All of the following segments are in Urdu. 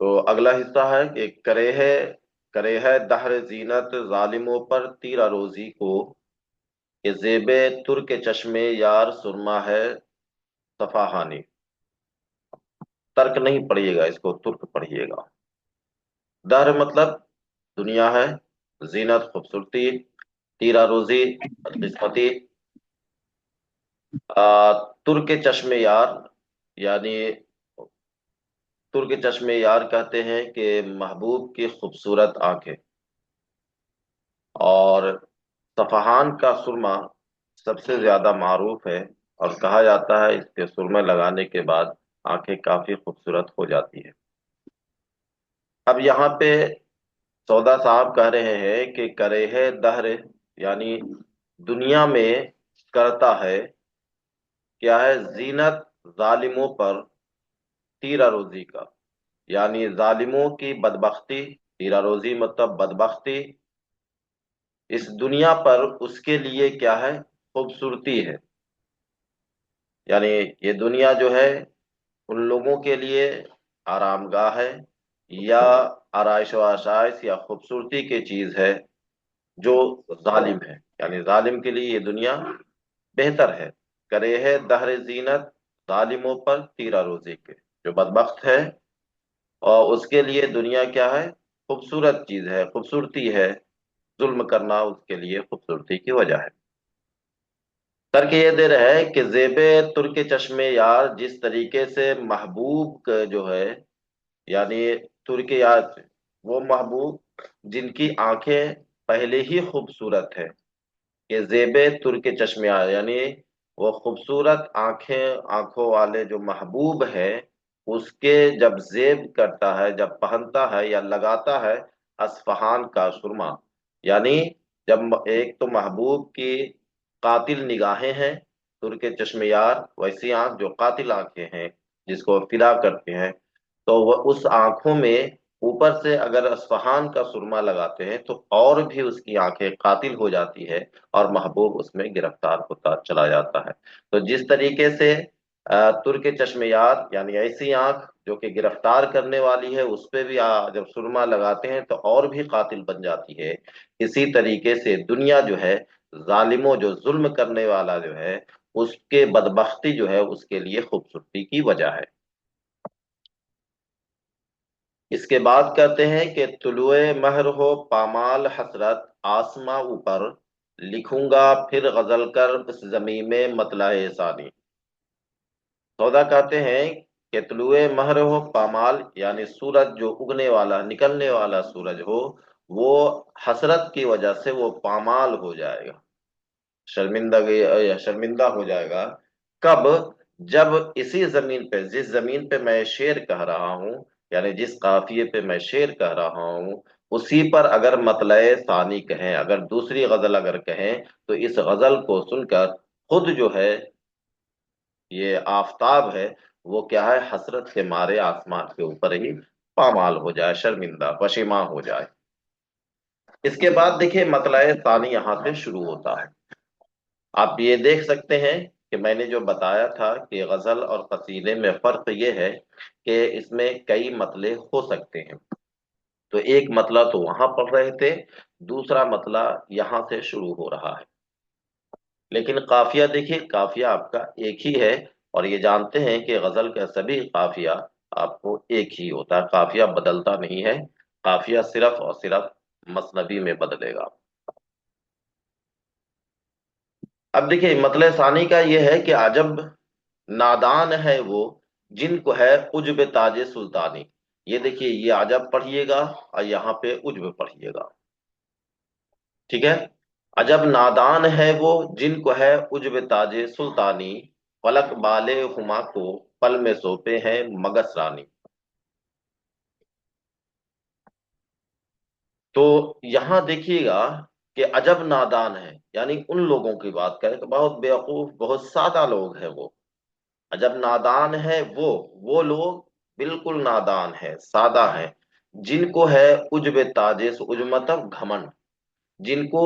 تو اگلا حصہ ہے کہ کرے ہے دہر زینت ظالموں پر تیرا روزی کو، کہ زیب ترک چشمے یار سرما ہے صفاہانی۔ ترک نہیں پڑھیے گا، اس کو ترک پڑھیے گا۔ دہر مطلب دنیا ہے، زینت خوبصورتی، تیرا روزی قسمتی، ترک چشمے یار یعنی ترک چشمے یار کہتے ہیں کہ محبوب کی خوبصورت آنکھیں، اور صفحان کا سرما سب سے زیادہ معروف ہے، اور کہا جاتا ہے اس کے سرمے لگانے کے بعد آنکھیں کافی خوبصورت ہو جاتی ہے۔ اب یہاں پہ سودا صاحب کہہ رہے ہیں کہ کرے ہے دہر، یعنی دنیا میں کرتا ہے کیا ہے، زینت ظالموں پر تیرا روزی کا، یعنی ظالموں کی بدبختی، تیرا روزی مطلب بدبختی، اس دنیا پر اس کے لیے کیا ہے، خوبصورتی ہے۔ یعنی یہ دنیا جو ہے ان لوگوں کے لیے آرام گاہ ہے، یا آرائش و آشائش یا خوبصورتی کی چیز ہے جو ظالم ہے، یعنی ظالم کے لیے یہ دنیا بہتر ہے۔ کرے ہے دہر زینت ظالموں پر تیرا روزی کے، جو بدبخت ہے اور اس کے لیے دنیا کیا ہے، خوبصورت چیز ہے، خوبصورتی ہے، ظلم کرنا اس کے لیے خوبصورتی کی وجہ ہے۔ ترک یہ دے رہا ہے کہ زیب ترک چشمے یار، جس طریقے سے محبوب جو ہے، یعنی ترک یار وہ محبوب جن کی آنکھیں پہلے ہی خوبصورت ہے، کہ زیب ترک چشمے یار یعنی وہ خوبصورت آنکھوں والے جو محبوب ہے، اس کے جب زیب کرتا ہے، جب پہنتا ہے یا لگاتا ہے اصفہان کا سرما، یعنی جب ایک تو محبوب کی قاتل نگاہیں ہیں، ترک چشم یار ویسی آنکھ جو قاتل آنکھیں ہیں جس کو فدا کرتے ہیں، تو وہ اس آنکھوں میں اوپر سے اگر اصفہان کا سرما لگاتے ہیں تو اور بھی اس کی آنکھیں قاتل ہو جاتی ہے، اور محبوب اس میں گرفتار ہوتا چلا جاتا ہے۔ تو جس طریقے سے ترک چشم یار یعنی ایسی آنکھ جو کہ گرفتار کرنے والی ہے، اس پہ بھی جب سرما لگاتے ہیں تو اور بھی قاتل بن جاتی ہے، اسی طریقے سے دنیا جو ہے، ظالموں جو ظلم کرنے والا جو ہے، اس کے بدبختی جو ہے اس کے لیے خوبصورتی کی وجہ ہے۔ اس کے بعد کہتے ہیں کہ طلوع مہر ہو پامال حسرت آسماں اوپر، لکھوں گا پھر غزل کر اس زمین میں مطلع ثانی۔ سودا کہتے ہیں کہ طلوع مہر ہو پامال، یعنی سورج جو اگنے والا نکلنے والا سورج ہو، وہ حسرت کی وجہ سے وہ پامال ہو جائے گا، شرمندہ ہو جائے گا۔ کب؟ جب اسی زمین پہ، جس زمین پہ میں شعر کہہ رہا ہوں، یعنی جس قافیے پہ میں شعر کہہ رہا ہوں، اسی پر اگر مطلع ثانی کہیں، اگر دوسری غزل اگر کہیں، تو اس غزل کو سن کر خود جو ہے یہ آفتاب ہے، وہ کیا ہے، حسرت کے مارے آسمان کے اوپر ہی پامال ہو جائے، شرمندہ پشیماں ہو جائے۔ اس کے بعد دیکھیے مطلع ثانی یہاں سے شروع ہوتا ہے۔ آپ یہ دیکھ سکتے ہیں کہ میں نے جو بتایا تھا کہ غزل اور قصیدے میں فرق یہ ہے کہ اس میں کئی مطلع ہو سکتے ہیں۔ تو ایک مطلع تو وہاں پڑھ رہے تھے، دوسرا مطلع یہاں سے شروع ہو رہا ہے، لیکن قافیہ دیکھیے، قافیہ آپ کا ایک ہی ہے، اور یہ جانتے ہیں کہ غزل کا سبھی قافیہ آپ کو ایک ہی ہوتا ہے، قافیہ بدلتا نہیں ہے، قافیہ صرف اور صرف مثنوی میں بدلے گا۔ اب دیکھیے مطلع ثانی کا یہ ہے کہ عجب نادان ہے وہ جن کو ہے عجب تاج سلطانی۔ یہ دیکھیے یہ عجب پڑھیے گا اور یہاں پہ عجب پڑھیے گا، ٹھیک ہے؟ عجب نادان ہے وہ جن کو ہے عجب تاج سلطانی، فلک بالے ہما کو پل میں سوپے ہیں مگس رانی۔ تو یہاں دیکھیے گا کہ عجب نادان ہے، یعنی ان لوگوں کی بات کریں تو بہت بیوقوف، بہت سادہ لوگ ہیں وہ۔ عجب نادان ہے وہ لوگ بالکل نادان ہے، سادہ ہے، جن کو ہے عجب تاج، عجب مطلب گھمنڈ، جن کو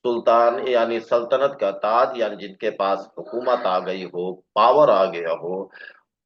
سلطان یعنی سلطنت کا تاج، یعنی جن کے پاس حکومت آ گئی ہو، پاور آ گیا ہو،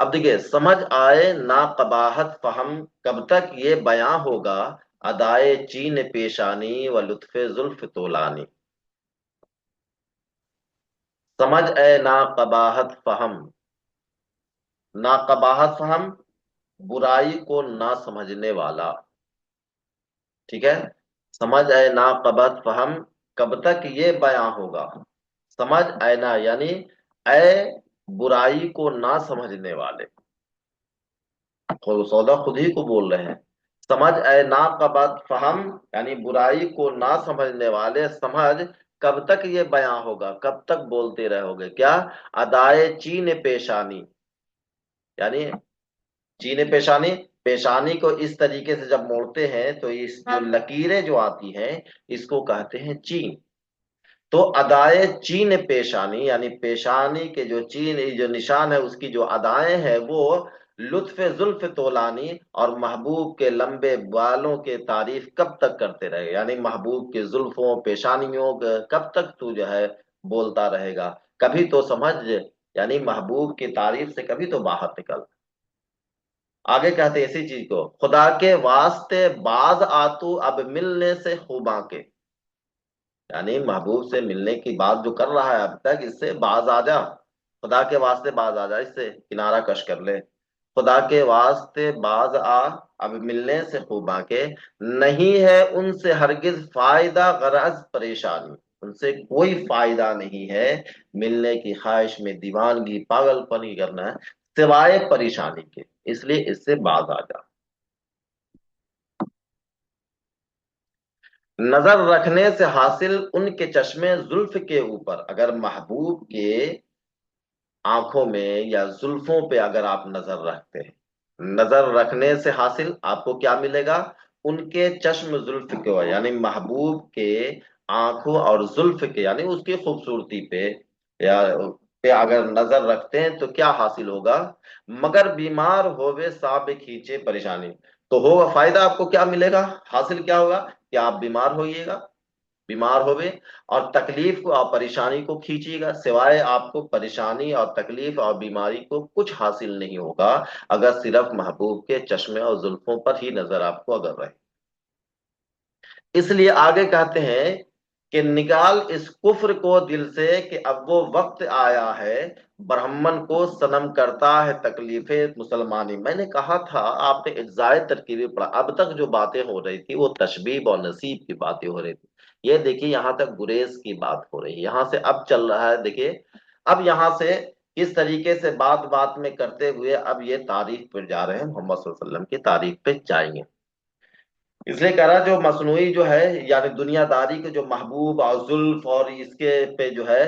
اب دیکھیے، سمجھ آئے نا قباحت فہم، کب تک یہ بیاں ہوگا ادائے چین پیشانی و لطف زلف طولانی. سمجھ اے نا قباحت فہم، نا قباحت فہم برائی کو نہ سمجھنے والا. ٹھیک ہے، سمجھ اے نا قباحت فہم کب تک یہ بیاں ہوگا. سمجھ اے نا یعنی اے برائی کو نہ سمجھنے والے، خود سودا خود ہی کو بول رہے ہیں. سمجھ اے ناقبت فہم یعنی برائی کو نہ سمجھنے والے، سمجھ کب تک یہ بیاں ہوگا، کب تک بولتے رہو گے کیا. ادائے چین پیشانی یعنی چین پیشانی، پیشانی کو اس طریقے سے جب موڑتے ہیں تو اس جو لکیریں جو آتی ہیں اس کو کہتے ہیں چین. تو ادائے چین پیشانی یعنی پیشانی کے جو چین جو نشان ہے اس کی جو ادائیں ہیں وہ لطف زلف طولانی، اور محبوب کے لمبے بالوں کے تعریف کب تک کرتے رہے، یعنی محبوب کے زلفوں پیشانیوں کب تک تو جو ہے بولتا رہے گا. کبھی تو سمجھ، یعنی محبوب کی تعریف سے کبھی تو باہر نکل. آگے کہتے ہیں اسی چیز کو، خدا کے واسطے باز آتو اب ملنے سے خوباں کے، یعنی محبوب سے ملنے کی بات جو کر رہا ہے اب تک، اس سے باز آ جا، خدا کے واسطے باز آ جا، اس سے کنارہ کش کر لے. خدا کے واسطے باز آ اب ملنے سے خوباں کے، نہیں ہے ان سے ہرگز فائدہ غرض پریشانی، ان سے کوئی فائدہ نہیں ہے ملنے کی خواہش میں دیوانگی پاگل پنی کرنا ہے سوائے پریشانی کے، اس لیے اس سے باز آ جا. نظر رکھنے سے حاصل ان کے چشمے زلف کے اوپر، اگر محبوب کے آنکھوں میں یا زلفوں پہ اگر آپ نظر رکھتے ہیں، نظر رکھنے سے حاصل آپ کو کیا ملے گا، ان کے چشم زلف کے، یعنی محبوب کے آنکھوں اور زلف کے یعنی اس کی خوبصورتی پہ یا پہ اگر نظر رکھتے ہیں تو کیا حاصل ہوگا. مگر بیمار ہوئے صاحب کھینچے پریشانی، تو ہوگا فائدہ آپ کو کیا ملے گا، حاصل کیا ہوگا کہ آپ بیمار ہوئیے گا، بیمار ہوئے اور تکلیف کو اور پریشانی کو کھینچیے گا، سوائے آپ کو پریشانی اور تکلیف اور بیماری کو کچھ حاصل نہیں ہوگا اگر صرف محبوب کے چشمے اور زلفوں پر ہی نظر آپ کو اگر رہے. اس لیے آگے کہتے ہیں کہ نکال اس کفر کو دل سے کہ اب وہ وقت آیا ہے برہمن کو صنم کرتا ہے تکلیف مسلمانی. میں نے کہا تھا آپ نے اجزائے ترکیبی پڑھا، اب تک جو باتیں ہو رہی تھی وہ تشبیب اور نصیب کی باتیں ہو رہی تھی. یہ دیکھیے یہاں تک گریز کی بات ہو رہی ہے، یہاں سے اب چل رہا ہے. دیکھیے اب یہاں سے کس طریقے سے بات بات میں کرتے ہوئے اب یہ تعریف پہ جا رہے ہیں، محمد صلی اللہ علیہ وسلم کی تعریف پہ جائیں گے. اس لیے کہہ رہا جو مصنوعی جو ہے یعنی دنیا داری کے جو محبوب اور زلف اور اس کے پہ جو ہے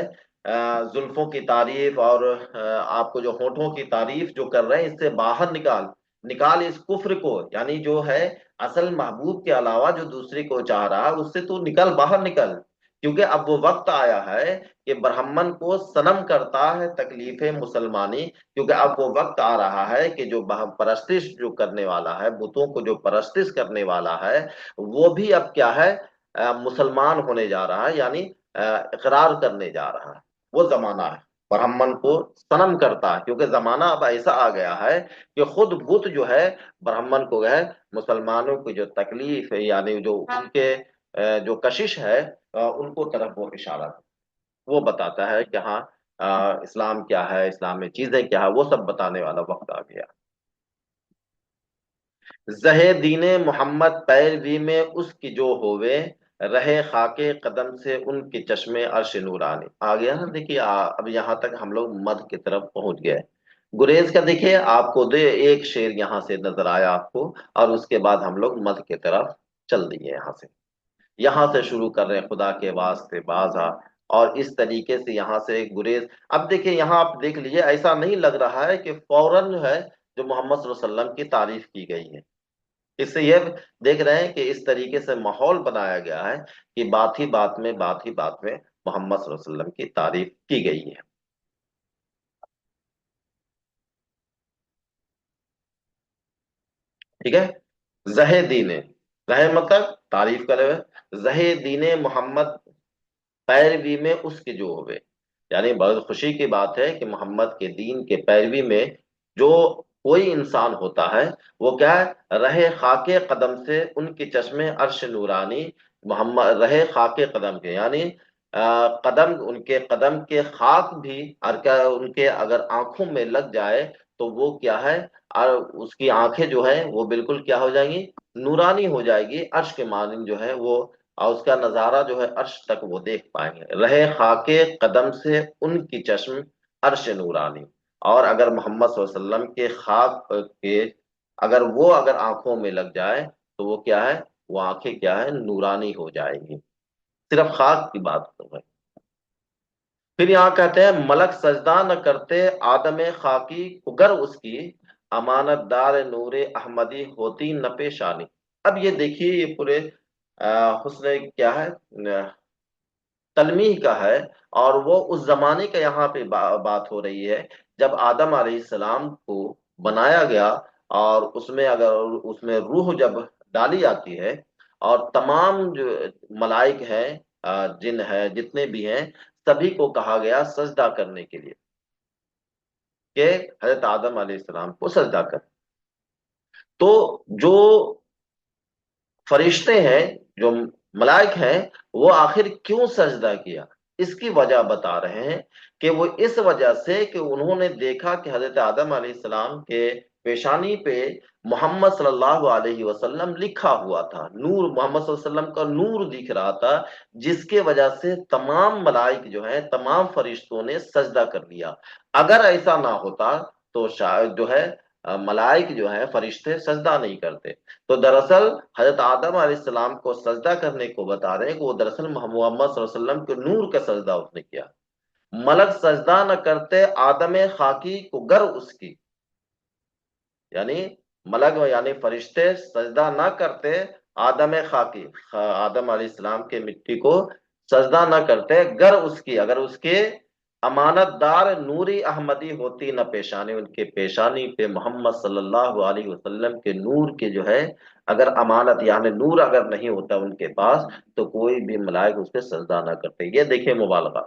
زلفوں کی تعریف اور آپ کو جو ہونٹوں کی تعریف جو کر رہے ہیں، اس سے باہر نکال، نکال اس کفر کو، یعنی جو ہے اصل محبوب کے علاوہ جو دوسرے کو چاہ رہا ہے اس سے تو نکل، باہر نکل. کیونکہ اب وہ وقت آیا ہے کہ برہمن کو صنم کرتا ہے تکلیف مسلمانی، کیونکہ اب وہ وقت آ رہا ہے کہ جو پرستش جو کرنے والا ہے، بتوں کو جو پرستش کرنے والا ہے، وہ بھی اب کیا ہے مسلمان ہونے جا رہا ہے، یعنی اقرار کرنے جا رہا ہے. وہ زمانہ ہے برہمن کو صنم کرتا ہے، کیونکہ زمانہ اب ایسا آ گیا ہے کہ خود بت جو ہے برہمن کو ہے مسلمانوں کی جو تکلیف ہے یعنی جو ان کے جو کشش ہے ان کو طرف وہ اشارہ، وہ بتاتا ہے کہ ہاں اسلام کیا ہے، اسلام میں چیزیں کیا ہے، وہ سب بتانے والا وقت آ گیا. زہ دین محمد پیروی میں اس کی جو ہوئے، رہے خاکے قدم سے ان کے چشمے عرش نورانی. آ گیا نا. دیکھیے اب یہاں تک ہم لوگ مدھ کی طرف پہنچ گئے. گریز کا دیکھیے آپ کو دے ایک شعر یہاں سے نظر آیا آپ کو، اور اس کے بعد ہم لوگ مدھ کی طرف چل دیے. یہاں سے شروع کر رہے ہیں خدا کے واسطے بازا، اور اس طریقے سے یہاں سے گریز. اب دیکھیں یہاں آپ دیکھ لیجئے، ایسا نہیں لگ رہا ہے کہ فوراً جو ہے جو محمد صلی اللہ علیہ وسلم کی تعریف کی گئی ہے. اس سے یہ دیکھ رہے ہیں کہ اس طریقے سے ماحول بنایا گیا ہے کہ بات ہی بات میں، بات ہی بات میں محمد صلی اللہ علیہ وسلم کی تعریف کی گئی ہے. ٹھیک ہے. زہ دین، زہ مطلب تعریف کرے ہوئے، زہ دین محمد پیروی میں اس کے جو ہوئے، یعنی بہت خوشی کی بات ہے کہ محمد کے دین کے پیروی میں جو کوئی انسان ہوتا ہے وہ کیا ہے، رہے خاک قدم سے ان کے چشمے عرش نورانی، محمد رہے خاک قدم کے، یعنی قدم، ان کے قدم کے خاک بھی ان کے اگر آنکھوں میں لگ جائے تو وہ کیا ہے، اور اس کی آنکھیں جو ہے وہ بالکل کیا ہو جائیں گی، نورانی ہو جائے گی، عرش کے مانند جو ہے وہ، اور اس کا نظارہ جو ہے عرش تک وہ دیکھ پائیں گے، رہے خاک قدم سے ان کی چشم عرش نورانی۔ اور اگر محمد صلی اللہ علیہ وسلم کے خاک کے اگر آنکھوں میں لگ جائے تو وہ کیا ہے، وہ آنکھیں کیا ہے، نورانی ہو جائیں گی، صرف خاک کی بات کر رہے ہیں۔ پھر یہاں کہتے ہیں ملک سجدہ نہ کرتے آدم خاکی گر اس کی، امانت دار نور احمدی ہوتی نہ پیشانی۔ اب یہ دیکھیے یہ پورے حسن کیا ہے، تلمیح کا ہے، اور وہ اس زمانے کا یہاں پہ بات ہو رہی ہے جب آدم علیہ السلام کو بنایا گیا، اور اس میں روح جب ڈالی جاتی ہے، اور تمام جو ملائک ہیں، جن ہے جتنے بھی ہیں، سبھی کو کہا گیا سجدہ کرنے کے لیے، کہ حضرت آدم علیہ السلام کو سجدہ کر۔ تو جو فرشتے ہیں، جو ملائک ہیں، وہ آخر کیوں سجدہ کیا، اس کی وجہ بتا رہے ہیں کہ وہ اس وجہ سے کہ انہوں نے دیکھا کہ حضرت آدم علیہ السلام کے پیشانی پہ محمد صلی اللہ علیہ وسلم لکھا ہوا تھا، نور، محمد صلی اللہ علیہ وسلم کا نور دکھ رہا تھا، جس کے وجہ سے تمام ملائک جو ہیں، تمام فرشتوں نے سجدہ کر لیا۔ اگر ایسا نہ ہوتا تو شاید جو ہے ملائک جو ہیں، فرشتے سجدہ نہیں کرتے۔ تو دراصل حضرت آدم علیہ السلام کو سجدہ کرنے کو بتا رہے ہیں کہ وہ دراصل محمد صلی اللہ علیہ وسلم کے نور کا سجدہ اس نے کیا۔ ملک سجدہ نہ کرتے آدم خاکی کو گر اس کی، یعنی ملک یعنی فرشتے سجدہ نہ کرتے آدم خاکی، آدم علیہ السلام کے مٹی کو سجدہ نہ کرتے، گر اس کی، اگر اس کے امانت دار نوری احمدی ہوتی نہ پیشانی، ان کے پیشانی پہ محمد صلی اللہ علیہ وسلم کے نور کے جو ہے اگر امانت یعنی نور اگر نہیں ہوتا ان کے پاس تو کوئی بھی ملائک اس پہ سجدہ نہ کرتے۔ یہ دیکھیں مبالغہ،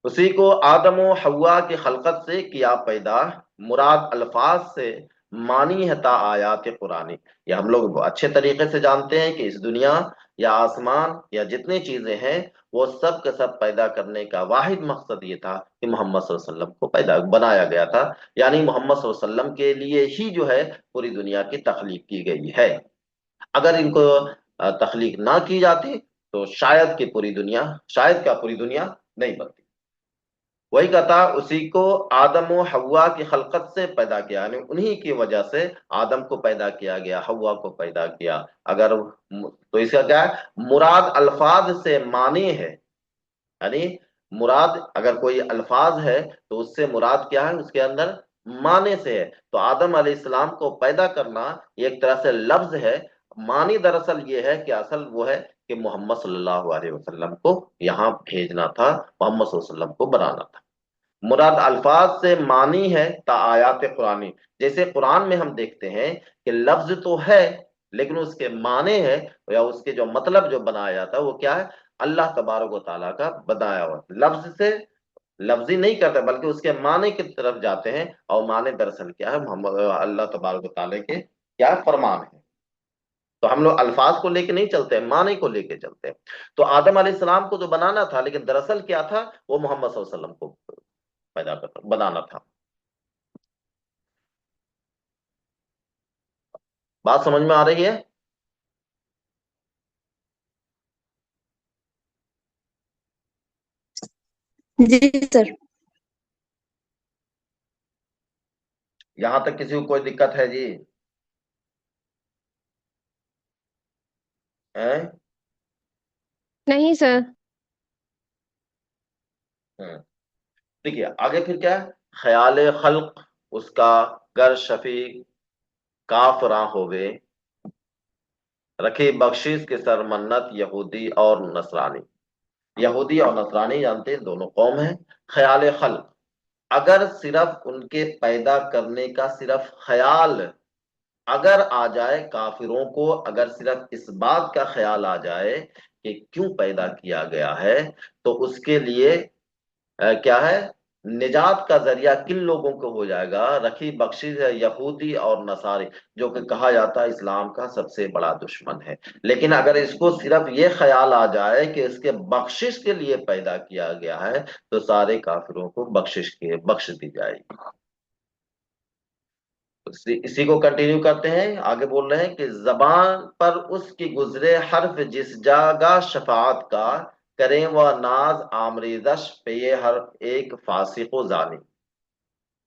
اسی کو آدم و حوا کی خلقت سے کیا پیدا، مراد الفاظ سے مانی ہے تا آیات قرآنی۔ یہ ہم لوگ اچھے طریقے سے جانتے ہیں کہ اس دنیا یا آسمان یا جتنی چیزیں ہیں وہ سب کا سب پیدا کرنے کا واحد مقصد یہ تھا کہ محمد صلی اللہ علیہ وسلم کو پیدا بنایا گیا تھا، یعنی محمد صلی اللہ علیہ وسلم کے لیے ہی جو ہے پوری دنیا کی تخلیق کی گئی ہے۔ اگر ان کو تخلیق نہ کی جاتی تو شاید کہ پوری دنیا، شاید کیا پوری دنیا نہیں بنتی۔ وہی کہتا اسی کو آدم و حوا کی خلقت سے پیدا کیا، یعنی انہی کی وجہ سے آدم کو پیدا کیا گیا، حوا کو پیدا کیا۔ اگر تو اس کا کیا ہے، مراد الفاظ سے معنی ہے، یعنی مراد اگر کوئی الفاظ ہے تو اس سے مراد کیا ہے، اس کے اندر معنی سے ہے۔ تو آدم علیہ السلام کو پیدا کرنا یہ ایک طرح سے لفظ ہے، معنی دراصل یہ ہے کہ اصل وہ ہے کہ محمد صلی اللہ علیہ وسلم کو یہاں بھیجنا تھا، محمد صلی اللہ علیہ وسلم کو بنانا تھا۔ مراد الفاظ سے معنی ہے تا آیات قرآنی، جیسے قرآن میں ہم دیکھتے ہیں کہ لفظ تو ہے لیکن اس کے معنی ہے یا اس کے جو مطلب جو بنایا جاتا ہے وہ کیا ہے، اللہ تبارک و تعالیٰ کا بنایا ہوا۔ لفظ سے لفظی نہیں کرتے بلکہ اس کے معنی کی طرف جاتے ہیں، اور معنی دراصل کیا ہے، محمد اللہ تبارک و تعالیٰ کے کیا فرمان ہے۔ تو ہم لوگ الفاظ کو لے کے نہیں چلتے ہیں، معنی کو لے کے چلتے ہیں۔ تو آدم علیہ السلام کو جو بنانا تھا لیکن دراصل کیا تھا، وہ محمد صلی اللہ علیہ وسلم کو پیدا کرنا بنانا تھا۔ بات سمجھ میں آ رہی ہے؟ جی سر۔ یہاں تک کسی کو کوئی دقت ہے جی؟ ہیں؟ نہیں سر۔ دیکھیے آگے پھر کیا ہے، خیال خلق اس کا گر شفیع کاف راں ہوئے، رکھے بخشش کے سر منت یہودی اور نصرانی۔ یہودی اور نصرانی جانتے ہیں دونوں قوم ہیں۔ خیال خلق، اگر صرف ان کے پیدا کرنے کا صرف خیال اگر آ جائے کافروں کو، اگر صرف اس بات کا خیال آ جائے کہ کیوں پیدا کیا گیا ہے، تو اس کے لیے کیا ہے، نجات کا ذریعہ کن لوگوں کو ہو جائے گا؟ رکھی بخشش ہے یہودی اور نصاری، جو کہ کہا جاتا ہے اسلام کا سب سے بڑا دشمن ہے۔ لیکن اگر اس کو صرف یہ خیال آ جائے کہ اس کے بخشش کے لیے پیدا کیا گیا ہے، تو سارے کافروں کو بخش دی جائے گی۔ اسی کو کنٹینیو کرتے ہیں، آگے بول رہے ہیں کہ زبان پر اس کی گزرے حرف جس جگہ شفاعت کا، کریں وہ ناز آمریزش پہ یہ ہر ایک فاسق و زانی۔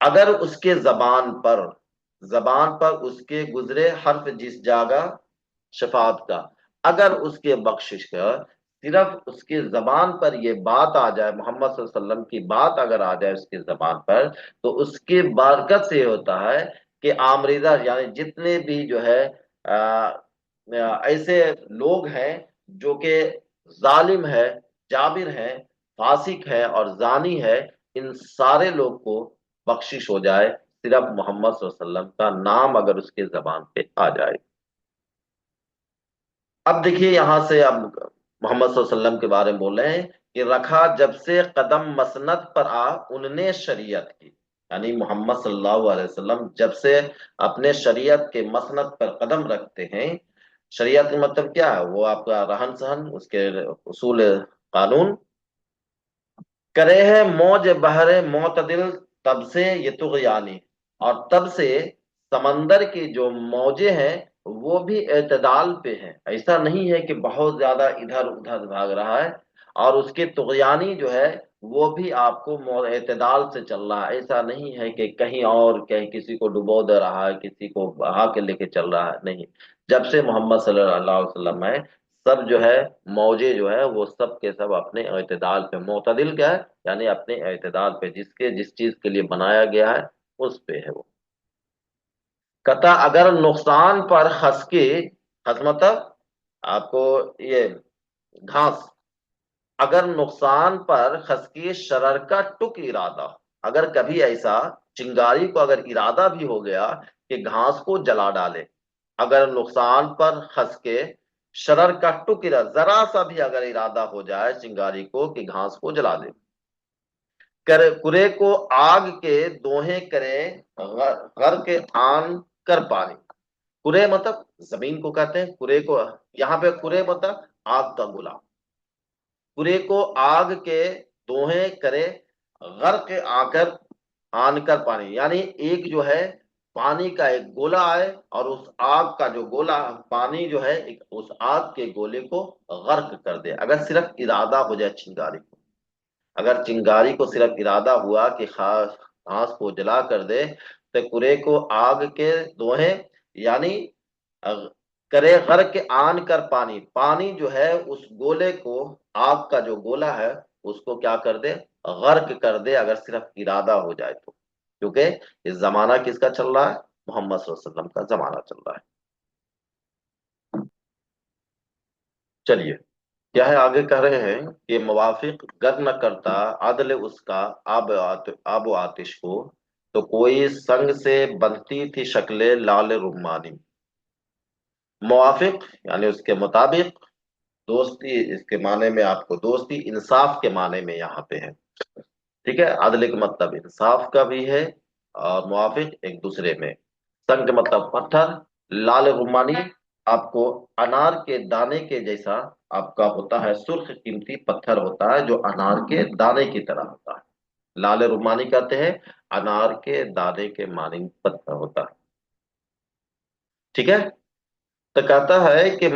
اگر اس کے زبان پر اس کے گزرے حرف جس جگہ شفاعت کا، اگر اس کے بخشش کا، صرف اس کے زبان پر یہ بات آ جائے، محمد صلی اللہ علیہ وسلم کی بات اگر آ جائے اس کے زبان پر، تو اس کی برکت سے یہ ہوتا ہے کہ آمریزہ یعنی جتنے بھی جو ہے ایسے لوگ ہیں جو کہ ظالم ہے، جابر ہے، فاسق ہے اور زانی ہے، ان سارے لوگ کو بخشش ہو جائے، صرف محمد صلی اللہ علیہ وسلم کا نام اگر اس کے زبان پہ آ جائے۔ اب دیکھیے یہاں سے اب محمد صلی اللہ علیہ وسلم کے بارے میں بول رہے ہیں کہ رکھا جب سے قدم مسند پر آ ان نے شریعت کی، یعنی محمد صلی اللہ علیہ وسلم جب سے اپنے شریعت کے مسند پر قدم رکھتے ہیں۔ شریعت کا مطلب کیا ہے؟ وہ آپ کا رہن سہن، اس کے اصول قانون، کرے ہے موج بحر معتدل تب سے یہ طغیانی، اور تب سے سمندر کی جو موجیں ہیں وہ بھی اعتدال پہ ہیں، ایسا نہیں ہے کہ بہت زیادہ ادھر ادھر بھاگ رہا ہے، اور اس کے طغیانی جو ہے وہ بھی آپ کو اعتدال سے چل رہا ہے، ایسا نہیں ہے کہ کہیں اور کہیں کسی کو ڈبو دے رہا ہے، کسی کو بہا کے لے کے چل رہا ہے، نہیں۔ جب سے محمد صلی اللہ علیہ وسلم ہے، سب جو ہے موجے جو ہے وہ سب کے سب اپنے اعتدال پہ، معتدل کیا ہے؟ یعنی اپنے اعتدال پہ، جس چیز کے لیے بنایا گیا ہے اس پہ ہے وہ۔ کہتا اگر نقصان پر خس کے، خس مطلب آپ کو یہ گھاس، اگر نقصان پر خس کی شرر کا ٹک ارادہ، اگر کبھی ایسا چنگاری کو اگر ارادہ بھی ہو گیا کہ گھاس کو جلا ڈالے، اگر نقصان پر خس کے شرر کا ٹک ارادہ، ذرا سا بھی اگر ارادہ ہو جائے چنگاری کو کہ گھاس کو جلا دے، کرے کو آگ کے دوہیں کرے غر کے آن کر پانی۔ کرے مطلب زمین کو کہتے ہیں، کرے کو یہاں پہ کرے مطلب آگ کا گولا، کرے کو آگ کے دوہیں کرے غرق آ کر آن کر پانی، یعنی ایک جو ہے پانی کا ایک گولا آئے اور اس آگ کا جو گولا پانی جو ہے اس آگ کے گولے کو غرق کر دے، اگر صرف ارادہ ہو جائے چنگاری کو، اگر چنگاری کو صرف ارادہ ہوا کہ گھاس کو جلا کر دے، تو کرے کو آگ کے دوہیں یعنی کرے غرق آن کر پانی، پانی جو ہے اس گولے کو، آگ کا جو گولا ہے اس کو کیا کر دے؟ غرق کر دے، اگر صرف ارادہ ہو جائے تو، کیونکہ اس زمانہ کس کا چل رہا ہے؟ محمد صلی اللہ علیہ وسلم کا زمانہ چل رہا ہے۔ چلیے کیا ہے آگے کہہ رہے ہیں کہ موافق گر نہ کرتا عدل اس کا آب و آتش کو، تو کوئی سنگ سے بنتی تھی شکل لال رمانی۔ موافق یعنی اس کے مطابق، دوستی اس کے معنی میں آپ کو دوستی انصاف کے معنی میں یہاں پہ ہے، ٹھیک ہے؟ عدل کا مطلب انصاف کا بھی ہے، اور موافق ایک دوسرے میں۔ سنگ مطلب پتھر، لال رمانی آپ کو انار کے دانے کے جیسا آپ کا ہوتا ہے، سرخ قیمتی پتھر ہوتا ہے جو انار کے دانے کی طرح ہوتا ہے، لال رمانی کہتے ہیں انار کے دانے کے مانند پتھر ہوتا ہے، ٹھیک ہے؟ تو کہتا ہے کہ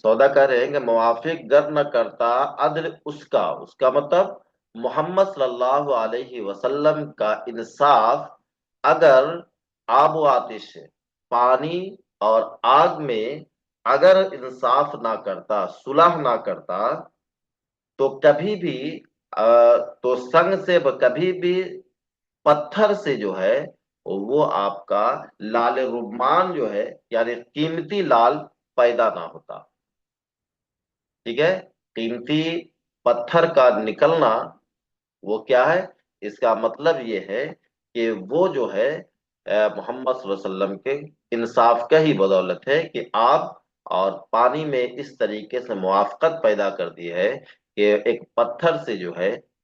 سودا کہہ رہے ہیں کہ موافق گر نہ کرتا عدل اس کا مطلب محمد صلی اللہ علیہ وسلم کا انصاف، اگر آب و آتش ہے، پانی اور آگ میں اگر انصاف نہ کرتا، صلح نہ کرتا، تو کبھی بھی تو سنگ سے کبھی بھی پتھر سے جو ہے وہ آپ کا لال رمان جو ہے یعنی قیمتی لال پیدا نہ ہوتا، ٹھیک ہے؟ قیمتی پتھر کا نکلنا وہ کیا ہے؟ اس کا مطلب یہ ہے کہ وہ جو ہے محمد صلی اللہ علیہ وسلم کے انصاف کا ہی بدولت ہے کہ آپ اور پانی میں اس طریقے سے موافقت پیدا کر دی ہے کہ ایک پتھر سے جو ہے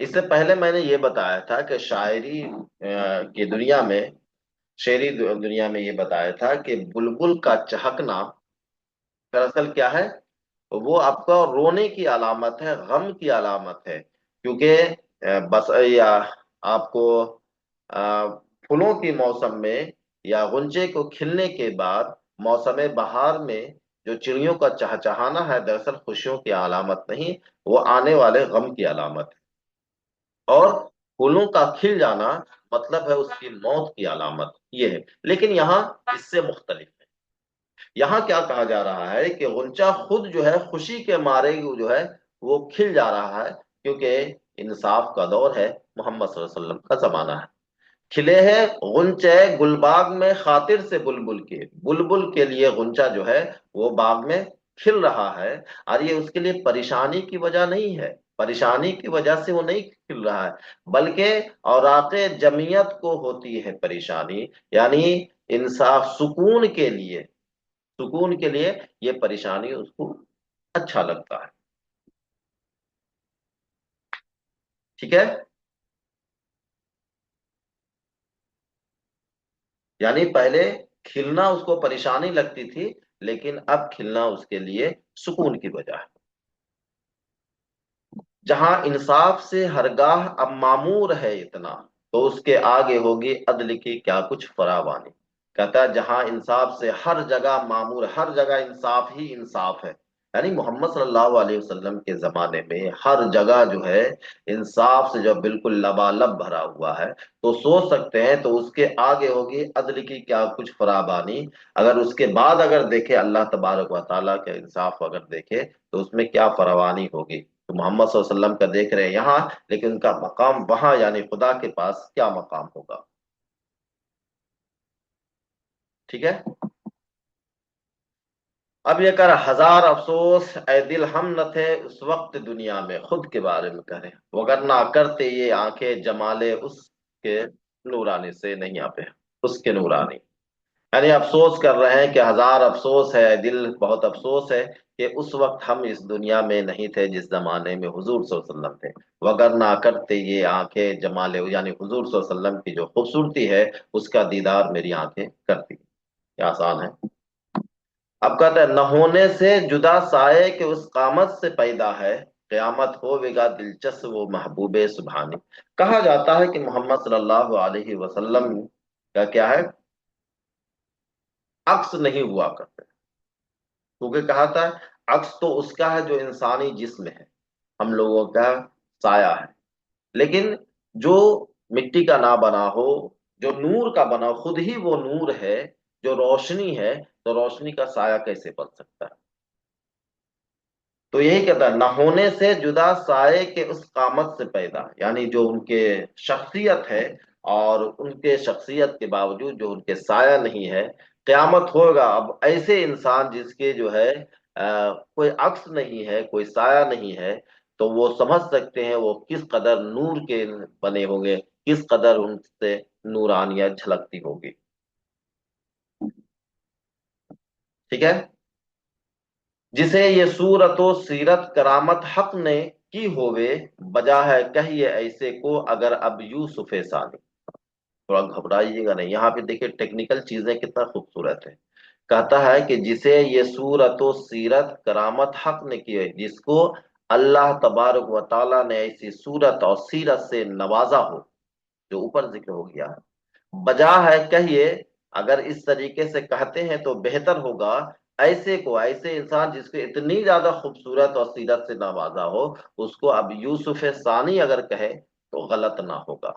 اس سے پہلے میں نے یہ بتایا تھا کہ شاعری کی دنیا میں، شعری دنیا میں یہ بتایا تھا کہ بلبل کا چہکنا دراصل کیا ہے؟ وہ آپ کا رونے کی علامت ہے، غم کی علامت ہے، کیونکہ بس یا آپ کو پھولوں کی موسم میں یا غنچے کو کھلنے کے بعد موسم بہار میں جو چڑیوں کا چہچہانا ہے، دراصل خوشیوں کی علامت نہیں، وہ آنے والے غم کی علامت ہے، اور پھولوں کا کھل جانا مطلب ہے اس کی موت کی علامت یہ ہے۔ لیکن یہاں اس سے مختلف ہے، یہاں کیا کہا جا رہا ہے کہ غنچہ خود جو ہے خوشی کے مارے جو ہے وہ کھل جا رہا ہے، کیونکہ انصاف کا دور ہے، محمد صلی اللہ علیہ وسلم کا زمانہ ہے۔ کھلے ہیں غنچے گلباغ میں خاطر سے بلبل کے، بلبل کے لیے غنچہ جو ہے وہ باغ میں کھل رہا ہے، اور یہ اس کے لیے پریشانی کی وجہ نہیں ہے، پریشانی کی وجہ سے وہ نہیں کھل رہا ہے، بلکہ اوراق جمعیت کو ہوتی ہے پریشانی، یعنی انصاف سکون کے لیے، سکون کے لیے یہ پریشانی اس کو اچھا لگتا ہے۔ ٹھیک ہے، یعنی پہلے کھلنا اس کو پریشانی لگتی تھی، لیکن اب کھلنا اس کے لیے سکون کی وجہ ہے۔ جہاں انصاف سے ہرگاہ اب معمور ہے اتنا، تو اس کے آگے ہوگی عدل کی کیا کچھ فراوانی۔ کہتا ہے جہاں انصاف سے ہر جگہ معمور، ہر جگہ انصاف ہی انصاف ہے، یعنی محمد صلی اللہ علیہ وسلم کے زمانے میں ہر جگہ جو ہے انصاف سے جو بالکل لبالب بھرا ہوا ہے، تو سوچ سکتے ہیں تو اس کے آگے ہوگی عدل کی کیا کچھ فراوانی۔ اگر اس کے بعد اگر دیکھے اللہ تبارک و تعالیٰ کے انصاف اگر دیکھے تو اس میں کیا فراوانی ہوگی، تو محمد صلی اللہ علیہ وسلم کا دیکھ رہے ہیں یہاں، لیکن ان کا مقام وہاں یعنی خدا کے پاس کیا مقام ہوگا۔ ٹھیک ہے، اب یہ کر ہزار افسوس اے دل ہم نہ تھے اس وقت دنیا میں، خود کے بارے میں کریں وگر نہ کرتے یہ آنکھیں جمالے اس کے نورانی سے نہیں آتے، اس کے نورانی، یعنی افسوس کر رہے ہیں کہ ہزار افسوس ہے اے دل، بہت افسوس ہے کہ اس وقت ہم اس دنیا میں نہیں تھے جس زمانے میں حضور صلی اللہ علیہ وسلم تھے، وگر نہ کرتے یہ آنکھیں جمالے، یعنی حضور صلی اللہ علیہ وسلم کی جو خوبصورتی ہے اس کا دیدار میری آنکھیں کرتی۔ یہ آسان ہے۔ اب کہتا ہے نہ ہونے سے جدا سائے کہ اس قامت سے پیدا ہے، قیامت ہوے گا دلچسپ وہ محبوب سبحانی۔ کہا جاتا ہے کہ محمد صلی اللہ علیہ وسلم کا کیا ہے، عکس نہیں ہوا کرتے، کیونکہ کہا تھا عکس تو اس کا ہے جو انسانی جسم ہے، ہم لوگوں کا سایہ ہے، لیکن جو مٹی کا نہ بنا ہو، جو نور کا بنا ہو، خود ہی وہ نور ہے جو روشنی ہے، تو روشنی کا سایہ کیسے بن سکتا ہے؟ تو یہی کہتا ہے نہ ہونے سے جدا سائے کے اس قامت سے پیدا، یعنی جو ان کے شخصیت ہے، اور ان کے شخصیت کے باوجود جو ان کے سایہ نہیں ہے، قیامت ہوگا اب ایسے انسان جس کے جو ہے کوئی عکس نہیں ہے، کوئی سایہ نہیں ہے، تو وہ سمجھ سکتے ہیں وہ کس قدر نور کے بنے ہوں گے، کس قدر ان سے نورانیت جھلکتی ہوگی۔ ٹھیک ہے، جسے یہ صورت و سیرت کرامت حق نے کی ہوئے، بجا ہے کہیے ایسے کو اگر اب یوسف ثانی۔ تھوڑا گھبرائیے گا نہیں، یہاں پہ دیکھیں ٹیکنیکل چیزیں کتنا خوبصورت ہے۔ کہتا ہے کہ جسے یہ صورت و سیرت کرامت حق نے کی ہے، جس کو اللہ تبارک و تعالیٰ نے ایسی صورت اور سیرت سے نوازا ہو، جو اوپر ذکر ہو گیا ہے، بجا ہے کہیے اگر اس طریقے سے کہتے ہیں تو بہتر ہوگا، ایسے کو، ایسے انسان جس کو اتنی زیادہ خوبصورت اور سیرت سے نوازا ہو، اس کو اب یوسف ثانی اگر کہے تو غلط نہ ہوگا،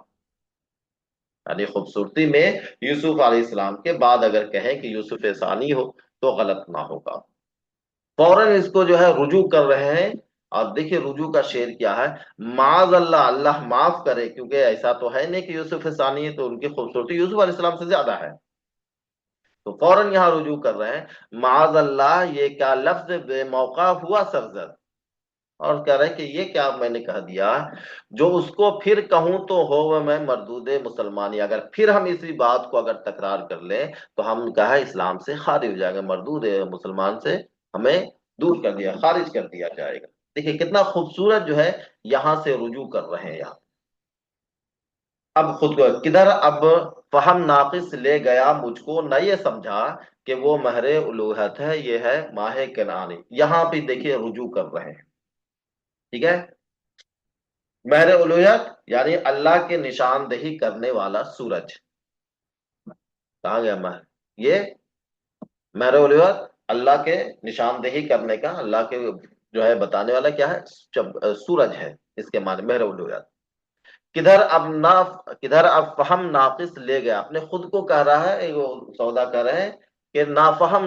یعنی خوبصورتی میں یوسف علیہ السلام کے بعد اگر کہیں کہ یوسف ثانی ہو تو غلط نہ ہوگا۔ فوراً اس کو جو ہے رجوع کر رہے ہیں، اور دیکھیے رجوع کا شعر کیا ہے، معاذ اللہ، اللہ معاف کرے، کیونکہ ایسا تو ہے نہیں کہ یوسف ثانی ہے تو ان کی خوبصورتی یوسف علیہ السلام سے زیادہ ہے، تو فوراً یہاں رجوع کر رہے ہیں، معاذ اللہ یہ کیا لفظ بے موقع ہوا سرزد، اور کہہ رہے ہیں کہ یہ کیا میں نے کہہ دیا جو اس کو پھر کہوں تو ہو میں مردود مسلمانی، اگر پھر ہم اسی بات کو اگر تکرار کر لیں تو ہم کہا اسلام سے خارج ہو جائے گا، مردود مسلمان سے ہمیں دور کر دیا، خارج کر دیا جائے گا۔ دیکھیے کتنا خوبصورت جو ہے یہاں سے رجوع کر رہے ہیں یہاں. اب خود کو کدھر اب فہم ناقص لے گیا مجھ کو نہ یہ سمجھا کہ وہ مہر الوہت ہے یہ ہے ماہ کنعانی. یہاں پہ دیکھیے رجوع کر رہے ہیں. ٹھیک ہے. مہر الوہیت یعنی اللہ کے نشاندہی کرنے والا سورج. کہاں گیا مہر؟ یہ مہر الوہیت اللہ کے نشاندہی کرنے کا، اللہ کے جو ہے بتانے والا کیا ہے؟ سورج ہے. اس کے معنی مہر الوہیت. کدھر اب نا کدھر اب فہم ناقص لے گیا، اپنے خود کو کہہ رہا ہے، وہ سودا کر رہے ہیں کہ نافہم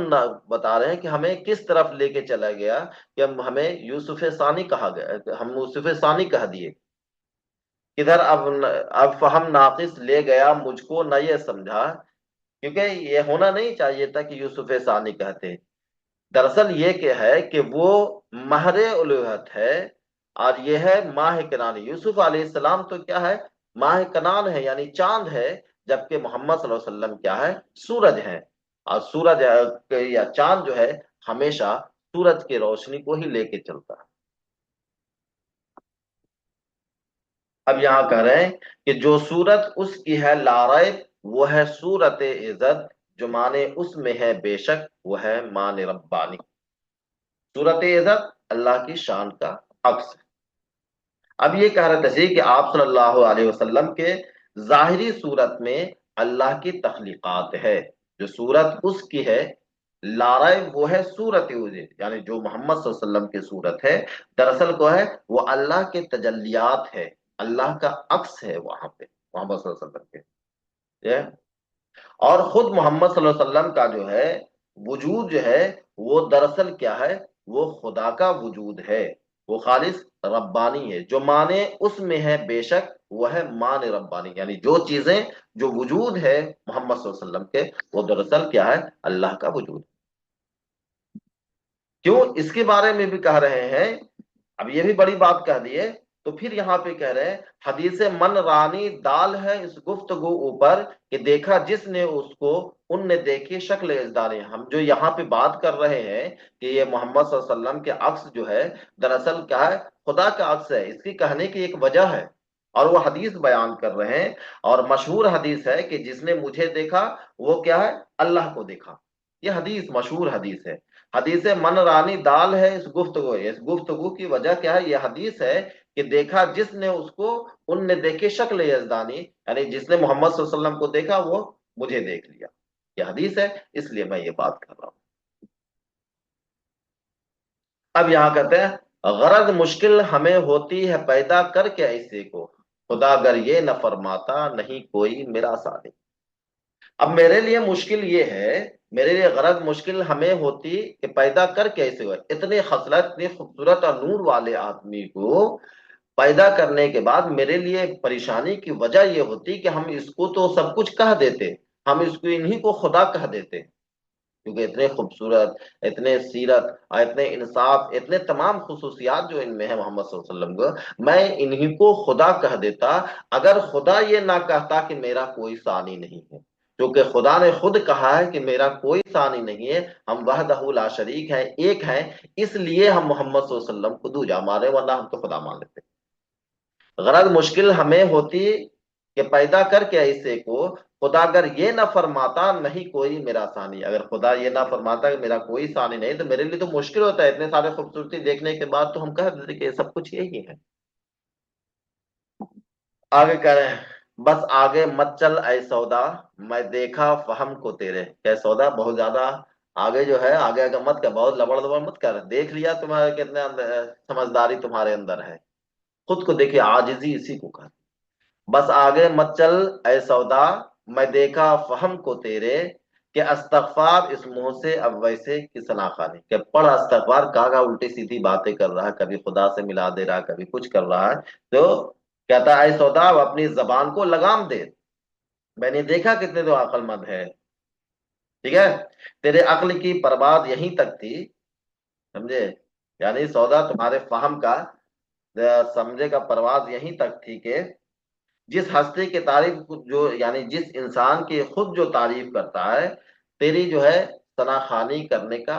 بتا رہے ہیں کہ ہمیں کس طرف لے کے چلا گیا کہ ہمیں یوسف ثانی کہا گیا، ہم یوسف ثانی کہہ دیے. کدھر اب فہم ناقص لے گیا مجھ کو نہ یہ سمجھا، کیونکہ یہ ہونا نہیں چاہیے تھا کہ یوسف ثانی کہتے. دراصل یہ کہ ہے کہ وہ مہر الوہت ہے اور یہ ہے ماہ کنان. یوسف علیہ السلام تو کیا ہے؟ ماہ کنان ہے یعنی چاند ہے، جبکہ محمد صلی اللہ علیہ وسلم کیا ہے؟ سورج ہے. اور سورج یا چاند جو ہے ہمیشہ سورج کی روشنی کو ہی لے کے چلتا ہے. اب یہاں کہہ رہے ہیں کہ جو صورت اس کی ہے لاریب وہ ہے صورت عزت، جو مانے اس میں ہے بے شک وہ ہے مان ربانی. صورت عزت اللہ کی شان کا عکس ہے. اب یہ کہہ رہے تھے کہ آپ صلی اللہ علیہ وسلم کے ظاہری صورت میں اللہ کی تخلیقات ہے، جو صورت اس کی ہے لاریب وہ ہے صورت عزت، یعنی جو محمد صلی اللہ علیہ وسلم کی صورت ہے دراصل کو ہے وہ اللہ کے تجلیات ہے، اللہ کا عکس ہے وہاں پہ محمد صلی اللہ علیہ وسلم کے. یہ اور خود محمد صلی اللہ علیہ وسلم کا جو ہے وجود جو ہے وہ دراصل کیا ہے؟ وہ خدا کا وجود ہے، وہ خالص ربانی ہے، جو مانے اس میں ہے بے شک وہ ہے مان ربانی. یعنی جو چیزیں جو وجود ہے محمد صلی اللہ علیہ وسلم کے وہ دراصل کیا ہے؟ اللہ کا وجود. کیوں اس کے بارے میں بھی کہہ رہے ہیں. اب یہ بھی بڑی بات کہہ دیے تو پھر یہاں پہ کہہ رہے ہیں حدیث من رانی دال ہے اس گفتگو اوپر کہ دیکھا جس نے اس کو ان نے دیکھی شکل ازدانی. ہم جو یہاں پہ بات کر رہے ہیں کہ یہ محمد صلی اللہ علیہ وسلم کے عکس جو ہے دراصل کیا ہے؟ خدا کا عکس ہے. اس کی کہنے کی ایک وجہ ہے اور وہ حدیث بیان کر رہے ہیں، اور مشہور حدیث ہے کہ جس نے مجھے دیکھا وہ کیا ہے؟ اللہ کو دیکھا. یہ حدیث مشہور حدیث ہے. حدیث من رانی دال ہے اس گفتگو کی وجہ کیا ہے؟ یہ حدیث ہے کہ دیکھا جس نے اس کو ان نے دیکھے شکل یزدانی، یعنی جس نے محمد صلی اللہ علیہ وسلم کو دیکھا وہ مجھے دیکھ لیا. یہ حدیث ہے، اس لیے میں یہ بات کر رہا ہوں. اب یہاں کہتے ہیں غرض مشکل ہمیں ہوتی ہے پیدا کر کے ایسے کو، خدا اگر یہ نہ فرماتا نہیں کوئی میرا ثانی. اب میرے لیے مشکل یہ ہے، میرے لیے غرض مشکل ہمیں ہوتی کہ پیدا کر کیسے ہوئے اتنے خصلت اتنے خوبصورت اور نور والے آدمی کو پیدا کرنے کے بعد میرے لیے پریشانی کی وجہ یہ ہوتی کہ ہم اس کو تو سب کچھ کہہ دیتے، ہم اس کو انہی کو خدا کہہ دیتے، کیونکہ اتنے خوبصورت اتنے سیرت اور اتنے انصاف اتنے تمام خصوصیات جو ان میں ہے محمد صلی اللہ علیہ وسلم کو، میں انہی کو خدا کہہ دیتا اگر خدا یہ نہ کہتا کہ میرا کوئی ثانی نہیں ہے. کیونکہ خدا نے خود کہا ہے کہ میرا کوئی ثانی نہیں ہے، ہم وحدہ لا شریک ہیں، ایک ہیں، اس لیے ہم محمد صلی اللہ علیہ وسلم کو دوجا مانے ورنہ ہم تو خدا مان لیتے. غرض مشکل ہمیں ہوتی کہ پیدا کر کے ایسے کو خدا اگر یہ نہ فرماتا نہیں کوئی میرا ثانی. اگر خدا یہ نہ فرماتا کہ میرا کوئی ثانی نہیں تو میرے لیے تو مشکل ہوتا ہے. اتنے سارے خوبصورتی دیکھنے کے بعد تو ہم کہہ دیتے کہ سب کچھ یہی ہے. آگے کہہ رہے ہیں بس آگے مت چل اے سودا میں دیکھا فہم کو تیرے. کہ سودا بہت زیادہ آگے جو ہے آگے اگر مت کر، بہت لبڑ لبڑ مت کر، دیکھ لیا تمہارے کتنے سمجھداری تمہارے اندر ہے. خود کو دیکھے عاجزی اسی کو کہا. بس آگے مت چل اے سودا میں دیکھا فہم کو تیرے کہ استغفار اس منہ سے اب ویسے کس ناخانی. کہ پڑھ استغفار کہا الٹی سیدھی باتیں کر رہا ہے، کبھی خدا سے ملا دے رہا ہے، کبھی کچھ کر رہا ہے. تو کہتا ہے اے سودا وہ اپنی زبان کو لگام دے، میں نے دیکھا کتنے تو عقل مند ہے. ٹھیک ہے، تیرے عقل کی پرواز یہیں تک تھی، سمجھے؟ یعنی سودا تمہارے فہم کا سمجھے کا پرواز یہیں تک تھی کہ جس ہستی کی تعریف جو یعنی جس انسان کی خود جو تعریف کرتا ہے تیری جو ہے ثنا خوانی کرنے کا